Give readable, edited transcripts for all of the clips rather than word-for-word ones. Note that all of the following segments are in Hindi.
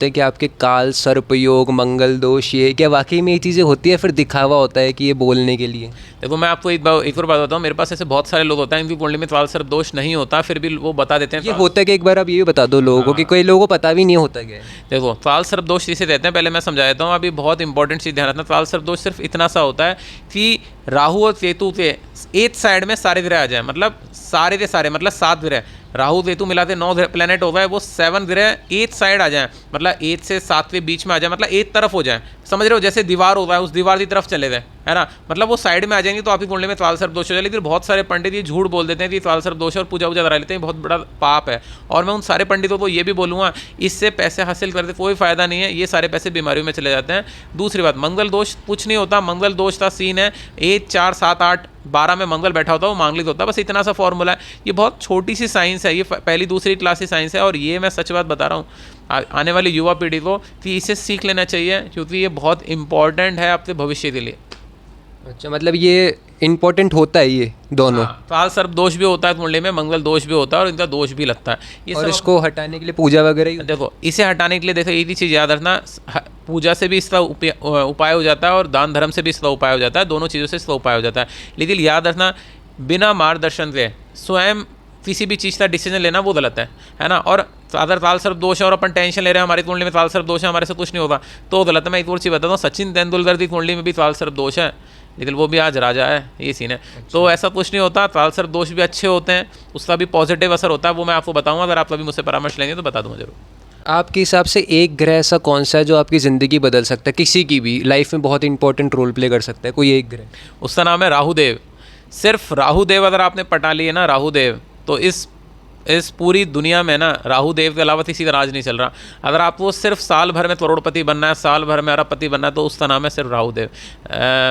हैं कि आपके काल सर्प योग मंगल दोष, ये क्या वाकई में ये चीज़ें होती है, फिर दिखावा होता है कि ये बोलने के लिए? देखो मैं आपको एक और बात बताऊँ, मेरे पास ऐसे बहुत सारे लोग होते हैं इनकी कुंडली में त्वाल सर्प दोष नहीं होता, फिर भी वो बता देते हैं ये होता है कि एक बार आप ये भी बता दो लोगों को कि कई लोगों को पता भी नहीं होता क्या है। देखो त्वाल सर्प दोष जिसे कहते हैं, पहले मैं समझा देता हूँ। अभी बहुत इंपॉर्टेंट चीज़ ध्यान रखना, त्वाल सर्प दोष सिर्फ इतना सा होता है कि राहु और केतु के एक साइड में सारे ग्रह आ जाए, मतलब सारे के सारे, मतलब 7 ग्रह, राहु केतु मिलाते 9 प्लेनेट होता है, वो 7 ग्रह एक साइड आ जाए, मतलब 1 से 7 के बीच में आ जाए, मतलब एक तरफ हो जाए, समझ रहे हो, जैसे दीवार होता है उस दीवार की तरफ चले गए, है ना, मतलब वो साइड में आ जाएंगे तो आपकी कुंडली में त्वाल सर्प दोष हो जाए। लेकिन बहुत सारे पंडित ये झूठ बोल देते हैं कि त्वाल सर्प दोष है और पूजा वूजा करा लेते हैं, बहुत बड़ा पाप है। और मैं उन सारे पंडितों को ये भी बोलूँगा, इससे पैसे हासिल करते कोई फायदा नहीं है, ये सारे पैसे बीमारियों में चले जाते हैं। दूसरी बात, मंगल दोष कुछ नहीं होता, मंगल दोष का सीन है 1 4 7 8 12 में मंगल बैठा होता है, वो मांगलिक होता है, बस इतना सा फॉर्मूला है। ये बहुत छोटी सी साइंस है, ये पहली दूसरी क्लास की साइंस है, और ये मैं सच बात बता रहा हूँ आने वाली युवा पीढ़ी को कि इसे सीख लेना चाहिए, क्योंकि ये बहुत इंपॉर्टेंट है आपके भविष्य के लिए। अच्छा, मतलब ये इम्पोर्टेंट होता है ये दोनों? त्वाल सर्प दोष भी होता है कुंडली में, मंगल दोष भी होता है, और इनका दोष भी लगता है। ये और इसको हटाने के लिए पूजा वगैरह ही? देखो इसे हटाने के लिए देखो एक ही चीज़ याद रखना, पूजा से भी इसका उपाय हो जाता है और दान धर्म से भी इसका उपाय हो जाता है, दोनों चीज़ों से इसका उपाय हो जाता है। लेकिन याद रखना, बिना मार्गदर्शन के स्वयं किसी भी चीज़ का डिसीजन लेना वो गलत है ना। और अगर त्वाल सर्प दोष है और अपन टेंशन ले रहे हैं हमारी कुंडली में त्वाल सर्प दोष है, हमारे से कुछ नहीं होगा, तो गलत है। मैं एक और चीज़ बताता हूँ, सचिन तेंदुलकर की कुंडली में भी त्वाल सर्प दोष है, लेकिन वो भी आज राजा है, ये सीन है। अच्छा। तो ऐसा कुछ नहीं होता, त्वाल सर्प दोष भी अच्छे होते हैं, उसका भी पॉजिटिव असर होता है, वो मैं आपको बताऊँगा, अगर आप कभी मुझसे परामर्श लेंगे तो बता दूँगा जरूर। आपके हिसाब से एक ग्रह ऐसा कौन सा है जो आपकी ज़िंदगी बदल सकता है, किसी की भी लाइफ में बहुत इंपॉर्टेंट रोल प्ले कर सकता है, कोई एक ग्रह? उसका नाम है राहुदेव। सिर्फ राहुदेव अगर आपने पटा लिए ना, राहुदेव, तो इस पूरी दुनिया में ना राहुदेव के अलावा किसी का राज नहीं चल रहा। अगर आपको सिर्फ साल भर में करोड़पति बनना है, साल भर में अरबपति बनना है, तो उसका नाम है सिर्फ राहुदेव।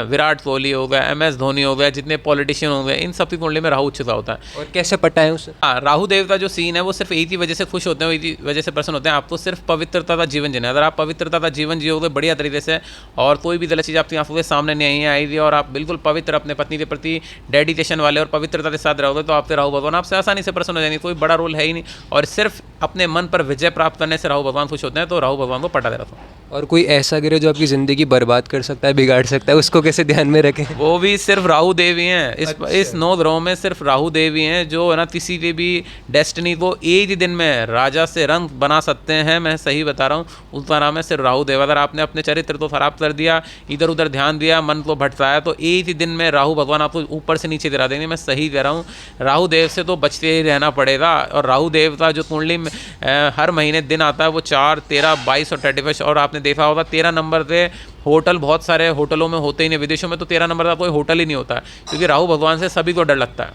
विराट कोहली हो गया, MS धोनी हो गया, जितने पॉलिटिशियन हो गए, इन सब की कुंडली में राहु उच्च का होता है। और कैसे पटाएं उसे? हाँ, राहुदेव का जो सीन है वो सिर्फ एक ही वजह से खुश होते हैं, एक ही वजह से प्रसन्न होते हैं, आपको सिर्फ पवित्रता का जीवन जीना है। अगर आप पवित्रता का जीवन जियोगे बढ़िया तरीके से, और कोई भी गलत चीज़ आपकी आंखों के सामने नहीं आई और आप बिल्कुल पवित्र अपने पत्नी के प्रति डेडिकेशन वाले और पवित्रता के साथ रहोगे, तो आपके राहु भगवान आपसे आसानी से प्रसन्न हो जाएंगे। कोई बड़ा रोल है ही नहीं, और सिर्फ अपने मन पर विजय प्राप्त करने से राहु भगवान खुश होते हैं, तो राहु भगवान को पटा दे रहा था। और कोई ऐसा ग्रह जो आपकी ज़िंदगी बर्बाद कर सकता है, बिगाड़ सकता है, उसको कैसे ध्यान में रखें? वो भी सिर्फ राहु देव ही हैं। इस 9 ग्रहों में सिर्फ राहु देव ही हैं जो है ना किसी की भी डेस्टिनी को एक ही दिन में राजा से रंग बना सकते हैं। मैं सही बता रहा हूँ, उसका नाम है सिर्फ राहु देव। अगर आपने अपने चरित्र को खराब कर दिया, इधर उधर ध्यान दिया, मन को भटकाया, तो एक ही दिन में राहु भगवान आपको ऊपर से नीचे गिरा देंगे। मैं सही कह रहा हूँ, राहु देव से तो बचते ही रहना पड़ेगा। और राहु देव का जो कुंडली में हर महीने दिन आता है वो 4, 13, 22 और 31, और आपने देखा होगा 13 नंबर पे होटल बहुत सारे होटलों में होते ही नहीं, विदेशों में तो 13 नंबर का कोई होटल ही नहीं होता है, क्योंकि राहु भगवान से सभी को डर लगता है।